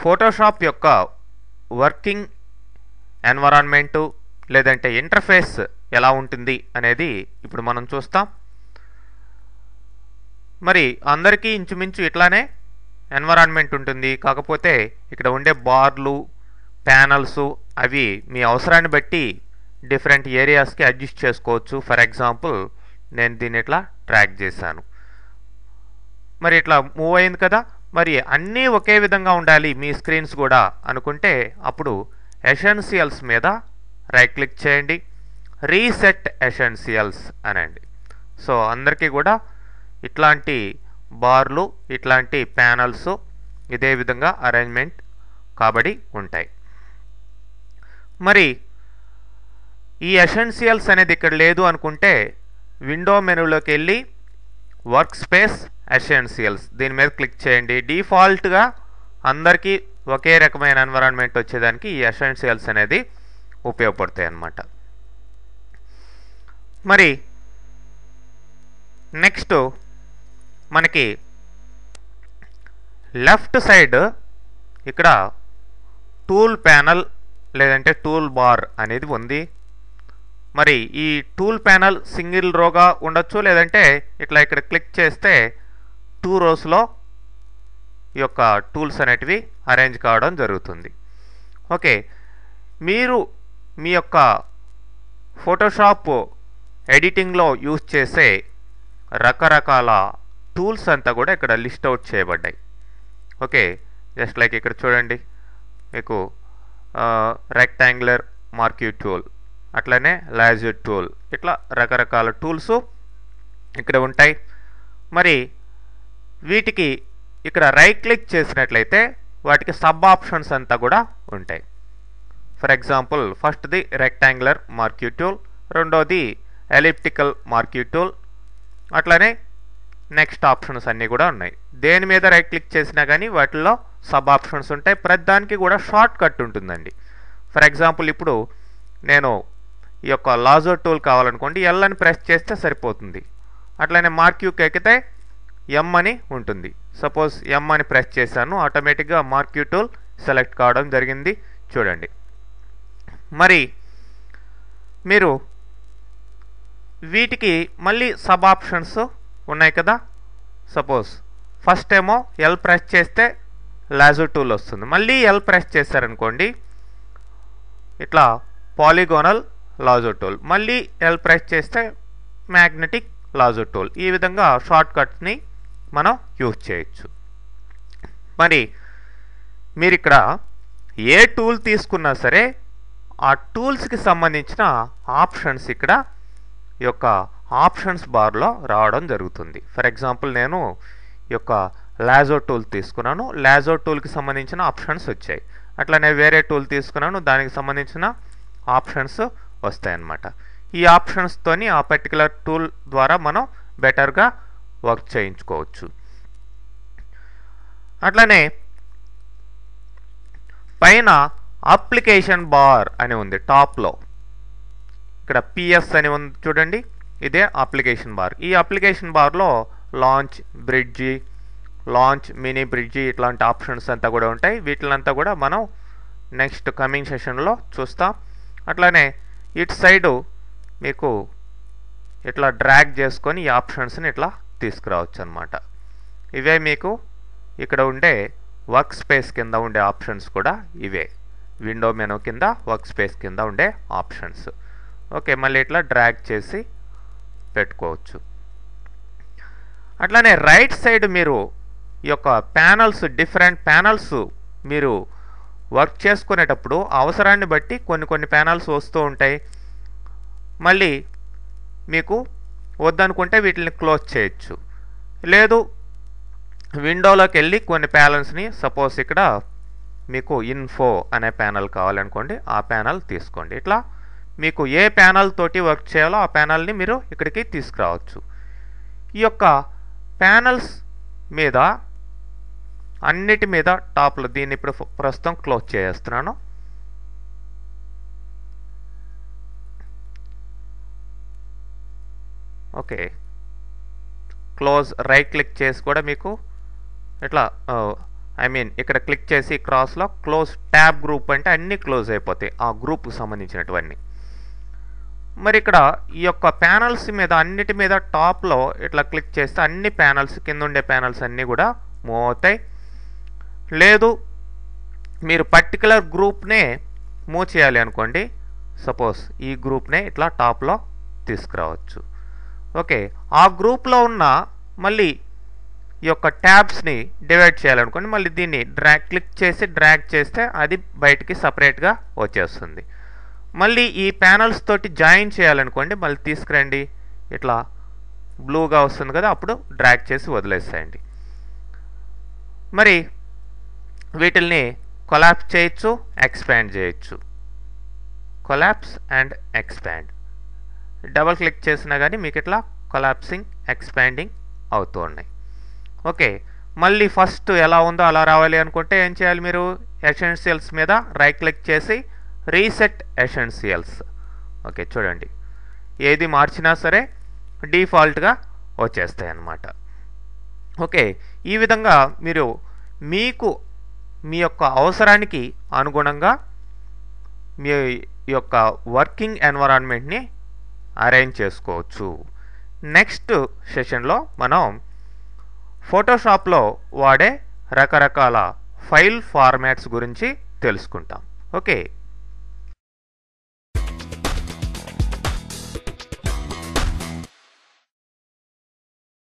Photoshop యొక్క working environment లేదంటే interface ఎలా ఉంటుంది అనేది ఇప్పుడు మనం చూస్తాం. మరి అందరికీ ఇంచుమించు ఇట్లానే ఎన్విరాన్మెంట్ ఉంటుంది. కాకపోతే ఇక్కడ ఉండే బార్లు, ప్యానల్స్ అవి మీ అవసరాన్ని బట్టి డిఫరెంట్ ఏరియాస్కి అడ్జస్ట్ చేసుకోవచ్చు. ఫర్ ఎగ్జాంపుల్ నేను దీన్ని ఇట్లా ట్రాక్ చేశాను, మరి ఇట్లా మూవ్ అయింది కదా. మరి అన్నీ ఒకే విధంగా ఉండాలి మీ స్క్రీన్స్ కూడా అనుకుంటే అప్పుడు ఎసెన్షియల్స్ మీద రైట్ క్లిక్ చేయండి, రీసెట్ ఎసెన్షియల్స్ అనండి. సో అందరికీ కూడా ఇట్లాంటి బార్లు, ఇట్లాంటి ప్యానల్స్ ఇదే విధంగా అరేంజ్మెంట్ కాబడి ఉంటాయి. మరి ఈ ఎసెన్షియల్స్ అనేది ఇక్కడ లేదు అనుకుంటే విండో మెనూలోకి వెళ్ళి వర్క్ స్పేస్ ఎసెన్షియల్స్ దీని మీద క్లిక్ చేయండి. డిఫాల్ట్గా అందరికీ ఒకే రకమైన ఎన్విరాన్మెంట్ వచ్చేదానికి ఈ ఎసెన్షియల్స్ అనేది ఉపయోగపడతాయి అన్నమాట. మరి నెక్స్ట్ మనకి లెఫ్ట్ సైడ్ ఇక్కడ టూల్ ప్యానల్ లేదంటే టూల్ బార్ అనేది ఉంది. మరి ఈ టూల్ ప్యానల్ సింగిల్ రోగా ఉండొచ్చు, లేదంటే ఇట్లా ఇక్కడ క్లిక్ చేస్తే 2 రోస్లో ఈ యొక్క టూల్స్ అనేటివి అరేంజ్ కావడం జరుగుతుంది. ఓకే, మీరు మీ యొక్క ఫోటోషాప్ ఎడిటింగ్లో యూజ్ చేసే రకరకాల టూల్స్ అంతా కూడా ఇక్కడ లిస్ట్ అవుట్ చేయబడ్డాయి. ఓకే, జస్ట్ లైక్ ఇక్కడ చూడండి, మీకు రెక్టాంగులర్ మార్క్యూ టూల్, అట్లనే లాజర్ టూల్, ఇట్లా రకరకాల టూల్స్ ఇక్కడ ఉంటాయి. మరి వీటికి ఇక్కడ రైట్ క్లిక్ చేసినట్లయితే వాటికి సబ్ ఆప్షన్స్ అంతా కూడా ఉంటాయి. ఫర్ ఎగ్జాంపుల్ ఫస్ట్ది రెక్టాంగులర్ మార్క్యూ టూల్, రెండోది ఎలిప్టికల్ మార్క్యూ టూల్, అట్లనే నెక్స్ట్ ఆప్షన్స్ అన్నీ కూడా ఉన్నాయి. దేని మీద రైట్ క్లిక్ చేసినా కానీ వాటిల్లో సబ్ ఆప్షన్స్ ఉంటాయి. ప్రతి దానికి కూడా షార్ట్ కట్ ఉంటుందండి. ఫర్ ఎగ్జాంపుల్ ఇప్పుడు నేను ఈ యొక్క లాజో టూల్ కావాలనుకోండి, ఎల్ అని ప్రెస్ చేస్తే సరిపోతుంది. అట్లనే మార్క్యూకి ఎక్కితే ఎం అని ఉంటుంది. సపోజ్ ఎం అని ప్రెస్ చేశాను, ఆటోమేటిక్గా మార్క్యూ టూల్ సెలెక్ట్ కావడం జరిగింది. చూడండి, మరి మీరు వీటికి మళ్ళీ సబ్ ఆప్షన్స్ ఉన్నాయి కదా. సపోజ్ ఫస్ట్ ఏమో ఎల్ ప్రెస్ చేస్తే లాజో టూల్ వస్తుంది, మళ్ళీ ఎల్ ప్రెస్ చేశారనుకోండి ఇట్లా పాలిగోనల్ లాజో టూల్, మళ్ళీ ఎల్ ప్రెస్ చేస్తే మ్యాగ్నెటిక్ లాజో టూల్. ఈ విధంగా షార్ట్ కట్స్ని మనం యూజ్ చేయొచ్చు. మరి మీరు ఇక్కడ ఏ టూల్ తీసుకున్నా సరే ఆ టూల్స్కి సంబంధించిన ఆప్షన్స్ ఇక్కడ ఈ యొక్క ఆప్షన్స్ బార్లో రావడం జరుగుతుంది. ఫర్ ఎగ్జాంపుల్ నేను ఈ యొక్క లాజో టూల్ తీసుకున్నాను, లాజో టూల్కి సంబంధించిన ఆప్షన్స్ వచ్చాయి. అట్లనే వేరే టూల్ తీసుకున్నాను, దానికి సంబంధించిన ఆప్షన్స్ వస్తాయన్నమాట. ఈ ఆప్షన్స్తోని ఆ పర్టికులర్ టూల్ ద్వారా మనం బెటర్గా వర్క్ చేయించుకోవచ్చు. అట్లనే పైన అప్లికేషన్ బార్ అని ఉంది టాప్లో, ఇక్కడ పిఎస్ అని ఉంది చూడండి, ఇదే అప్లికేషన్ బార్. ఈ అప్లికేషన్ బార్లో launch bridge, launch mini bridge ఇట్లాంటి ఆప్షన్స్ అంతా కూడా ఉంటాయి. వీటిలంతా కూడా మనం నెక్స్ట్ కమింగ్ సెషన్లో చూస్తాం. అట్లానే ఇటు సైడు మీకు ఇట్లా డ్రాగ్ చేసుకొని ఈ ఆప్షన్స్ని ఇట్లా తీసుకురావచ్చు అనమాట. ఇవే మీకు ఇక్కడ ఉండే వర్క్ స్పేస్ కింద ఉండే ఆప్షన్స్ కూడా ఇవే, విండో మెనూ కింద వర్క్ స్పేస్ కింద ఉండే ఆప్షన్స్. ఓకే, మళ్ళీ ఇట్లా డ్రాగ్ చేసి పెట్టుకోవచ్చు. అట్లానే రైట్ సైడ్ మీరు ఈ యొక్క ప్యానల్స్, డిఫరెంట్ ప్యానల్స్ మీరు వర్క్ చేసుకునేటప్పుడు అవసరాన్ని బట్టి కొన్ని ప్యానల్స్ వస్తూ ఉంటాయి. మళ్ళీ మీకు వద్దనుకుంటే వీటిని క్లోజ్ చేయొచ్చు. లేదు విండోలోకి వెళ్ళి కొన్ని ప్యానల్స్ని, సపోజ్ ఇక్కడ మీకు ఇన్ఫో అనే ప్యానల్ కావాలనుకోండి, ఆ ప్యానల్ తీసుకోండి. ఇట్లా మీకు ఏ ప్యానల్ తోటి వర్క్ చేయాలో ఆ ప్యానల్ని మీరు ఇక్కడికి తీసుకురావచ్చు. ఈ యొక్క ప్యానల్స్ మీద అన్నిటి మీద టాప్లో దీన్ని ఇప్పుడు ప్రస్తుతం క్లోజ్ చేస్తున్నాను. ఓకే, క్లోజ్ రైట్ క్లిక్ చేసి కూడా మీకు ఇట్లా ఇక్కడ క్లిక్ చేసి క్రాస్లో క్లోజ్ ట్యాబ్ గ్రూప్ అంటే అన్నీ క్లోజ్ అయిపోతాయి ఆ గ్రూప్కి సంబంధించినటువన్నీ. మరి ఇక్కడ ఈ యొక్క ప్యానల్స్ మీద అన్నిటి మీద టాప్లో ఇట్లా క్లిక్ చేస్తే అన్ని ప్యానల్స్ కింద ఉండే ప్యానల్స్ అన్నీ కూడా మూవ్ అవుతాయి. లేదు మీరు పర్టికులర్ గ్రూప్నే మూవ్ చేయాలి అనుకోండి, సపోజ్ ఈ గ్రూప్నే ఇట్లా టాప్లో తీసుకురావచ్చు. ఓకే, ఆ గ్రూప్లో ఉన్న మళ్ళీ ఈ యొక్క ట్యాబ్స్ని డివైడ్ చేయాలనుకోండి, మళ్ళీ దీన్ని క్లిక్ చేసి డ్రాగ్ చేస్తే అది బయటికి సపరేట్గా వచ్చేస్తుంది. మళ్ళీ ఈ ప్యానల్స్ తోటి జాయిన్ చేయాలనుకోండి, మళ్ళీ తీసుకురండి, ఇట్లా బ్లూగా వస్తుంది కదా, అప్పుడు డ్రాగ్ చేసి వదిలేసేయండి. మరి వీటిల్ని కొలాప్స్ చేయొచ్చు, ఎక్స్పాండ్ చేయొచ్చు. Collapse and expand double click చేసినా కానీ మీకు ఇట్లా కొలాప్సింగ్, ఎక్స్పాండింగ్ అవుతూ ఉన్నాయి. ఓకే, మళ్ళీ ఫస్ట్ ఎలా ఉందో అలా రావాలి అనుకుంటే ఏం చేయాలి, మీరు ఎసెన్షియల్స్ మీద రైట్ క్లిక్ చేసి రీసెట్ ఎసెన్షియల్స్. ఓకే, చూడండి ఏది మార్చినా సరే డిఫాల్ట్గా వచ్చేస్తాయి అన్నమాట. ఓకే, ఈ విధంగా మీరు మీ యొక్క అవసరానికి అనుగుణంగా మీ యొక్క వర్కింగ్ ఎన్విరాన్మెంట్ని అరేంజ్ చేసుకోవచ్చు. నెక్స్ట్ సెషన్లో మనం ఫోటోషాప్లో వాడే రకరకాల ఫైల్ ఫార్మాట్స్ గురించి తెలుసుకుంటాం. ఓకే.